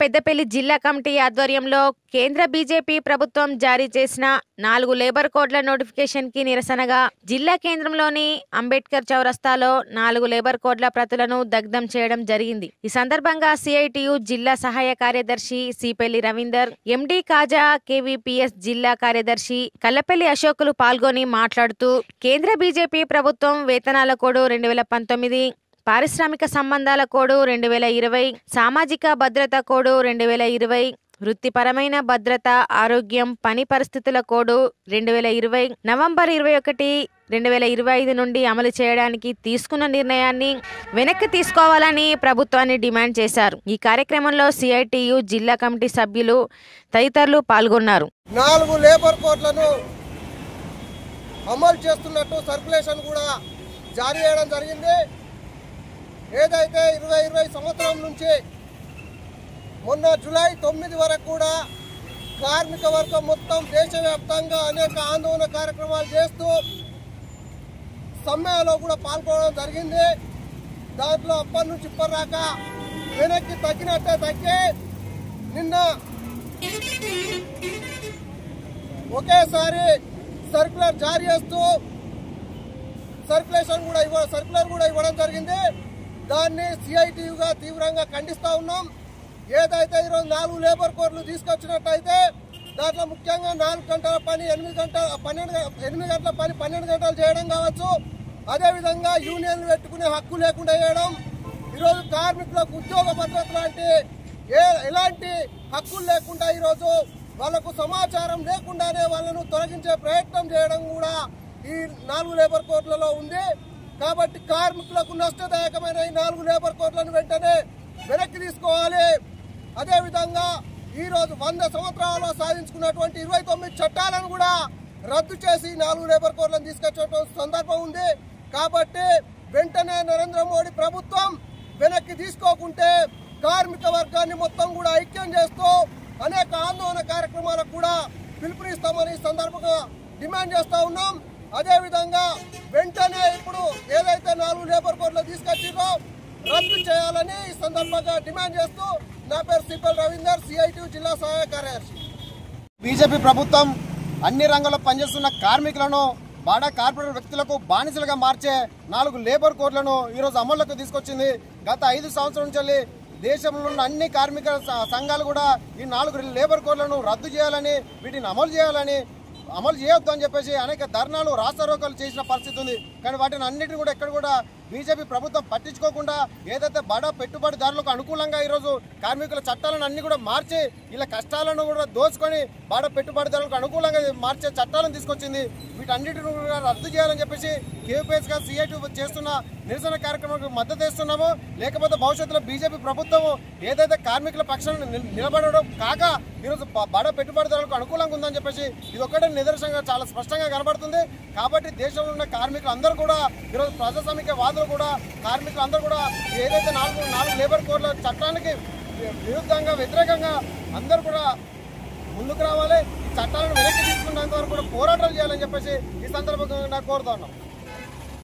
పెద్దపల్లి జిల్లా కమిటీ ఆధ్వర్యంలో కేంద్ర బీజేపీ ప్రభుత్వం జారీ చేసిన 4 లేబర్ కోడ్ల నోటిఫికేషన్ కి నిరసనగా జిల్లా కేంద్రంలోని అంబేద్కర్ చౌరస్తాలో 4 లేబర్ కోడ్ల ప్రతులను దగ్ధం చేయడం జరిగింది. ఈ సందర్భంగా సిఐటియు జిల్లా సహాయ కార్యదర్శి సిపెల్లి రవీందర్, ఎండి కాజా, కేవీపీఎస్ జిల్లా కార్యదర్శి కల్లపల్లి అశోకులు పాల్గొని మాట్లాడుతూ కేంద్ర బీజేపీ ప్రభుత్వం వేతనాల కోడ్ 2019, పారిశ్రామిక సంబంధాల కోడ్ 2020, సామాజిక భద్రత కోడ్ 2020, వృత్తిపరమైన భద్రత, ఆరోగ్యం, పని పరిస్థితుల కోడ్ 2020 నవంబర్ 21, 2025 నుండి అమలు చేయడానికి తీసుకున్న నిర్ణయాన్ని వెనక్కి తీసుకోవాలని ప్రభుత్వాన్ని డిమాండ్ చేశారు. ఈ కార్యక్రమంలో సిఐటియు జిల్లా కమిటీ సభ్యులు తదితరులు పాల్గొన్నారు. 4 లేబర్ కోడ్లను అమలు చేస్తున్నట్టు సర్క్యులేషన్ కూడా జారీ చేయడం జరిగింది. ఏదైతే 2020 సంవత్సరం నుంచి మొన్న జూలై 9 వరకు కూడా కార్మిక వర్గం మొత్తం దేశవ్యాప్తంగా అనేక ఆందోళన కార్యక్రమాలు చేస్తూ సమ్మెలో కూడా పాల్గొనడం జరిగింది. దాంట్లో అప్పటి నుంచి ఇప్పటిదాకా వెనక్కి తగ్గినట్టే తగ్గి నిన్న ఒకేసారి సర్క్యులర్ జారీ చేస్తూ సర్క్యులర్ కూడా ఇవ్వడం జరిగింది. దాన్ని సిఐటియుగా తీవ్రంగా ఖండిస్తూ ఉన్నాం. ఏదైతే ఈరోజు 4 లేబర్ కోడ్లు తీసుకొచ్చినట్టయితే దాంట్లో ముఖ్యంగా 4 గంటల పని 8 గంటల పని 12 గంటలు చేయడం కావచ్చు. అదేవిధంగా యూనియన్లు పెట్టుకునే హక్కు లేకుండా చేయడం, ఈరోజు కార్మికులకు ఉద్యోగ భద్రత లాంటి ఎలాంటి హక్కులు లేకుండా ఈరోజు వాళ్లకు సమాచారం లేకుండానే వాళ్ళను తొలగించే ప్రయత్నం చేయడం కూడా ఈ 4 లేబర్ కోడ్లలో ఉంది. కాబట్టి కార్మికులకు నష్టదాయకమైన ఈ 4 లేబర్ కోడ్లను వెంటనే వెనక్కి తీసుకోవాలి. అదేవిధంగా ఈరోజు 100 సంవత్సరాల్లో సాధించుకున్నటువంటి 29 చట్టాలను కూడా రద్దు చేసి 4 లేబర్ కోడ్లను తీసుకొచ్చే సందర్భం ఉంది. కాబట్టి వెంటనే నరేంద్ర మోడీ ప్రభుత్వం వెనక్కి తీసుకోకుంటే కార్మిక వర్గాన్ని మొత్తం కూడా ఐక్యం చేస్తూ అనేక ఆందోళన కార్యక్రమాలకు కూడా పిలుపునిస్తామని సందర్భంగా డిమాండ్ చేస్తూ ఉన్నాం. అదేవిధంగా వెంటనే ఇప్పుడు ఏదైతే 4 లేబర్ కోడ్లు తీసుకొచ్చిరో రద్దు చేయాలని ఈ సందర్భంగా డిమాండ్ చేస్తూ నా పేరు సిపెల్లి రవీందర్, సిఐటియు జిల్లా సహాయ కార్యదర్శి. బీజేపీ ప్రభుత్వం అన్ని రంగాల్లో పనిచేస్తున్న కార్మికులను బాడా కార్పొరేట్ వ్యక్తులకు బానిసలుగా మార్చే 4 లేబర్ కోడ్లను ఈరోజు అమల్లోకి తీసుకొచ్చింది. గత 5 సంవత్సరాల నుంచి దేశంలో ఉన్న అన్ని కార్మిక సంఘాలు కూడా ఈ 4 లేబర్ కోడ్లను రద్దు చేయాలని, వీటిని అమలు చేయొద్దు అని చెప్పేసి అనేక ధర్నాలు, రాస్తారోకాలు చేసిన పరిస్థితి ఉంది. కానీ వాటిని అన్నిటిని కూడా ఎక్కడ కూడా బీజేపీ ప్రభుత్వం పట్టించుకోకుండా ఏదైతే బడా పెట్టుబడిదారులకు అనుకూలంగా ఈరోజు కార్మికుల చట్టాలను అన్ని కూడా మార్చి ఇలా కష్టాలను కూడా దోచుకొని బడా పెట్టుబడిదారులకు అనుకూలంగా మార్చే చట్టాలను తీసుకొచ్చింది. వీటన్నిటిని కూడా రద్దు చేయాలని చెప్పేసి కేవీపీఎస్గా సిఐటియు చేస్తున్న నిరసన కార్యక్రమానికి మద్దతు ఇస్తున్నాము. లేకపోతే భవిష్యత్తులో బీజేపీ ప్రభుత్వం ఏదైతే కార్మికుల పక్షాన్ని నిలబడడం కాక ఈరోజు బడా పెట్టుబడిదారులకు అనుకూలంగా ఉందని చెప్పేసి ఇది ఒక్కటే నిదర్శనంగా చాలా స్పష్టంగా కనబడుతుంది. కాబట్టి దేశంలో ఉన్న కార్మికులు అందరూ కూడా ఈరోజు ప్రజాస్వామిక వాదులు కూడా కార్మికులు అందరూ కూడా ఏదైతే 4 లేబర్ కోడ్ల చట్టానికి వ్యతిరేకంగా అందరూ కూడా ముందుకు రావాలి. ఈ చట్టాలను వెనక్కి తీసుకున్నంత వరకు కూడా పోరాటాలు చేయాలని చెప్పేసి ఈ సందర్భంగా కోరుతా ఉన్నాం.